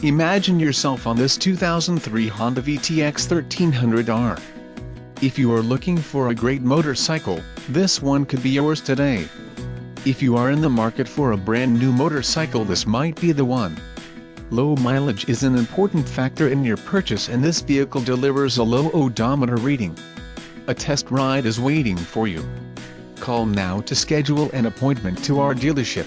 Imagine yourself on this 2003 Honda VTX1300R. If you are looking for a great motorcycle, this one could be yours today. If you are in the market for a brand new motorcycle, this might be the one. Low mileage is an important factor in your purchase, and this vehicle delivers a low odometer reading. A test ride is waiting for you. Call now to schedule an appointment to our dealership.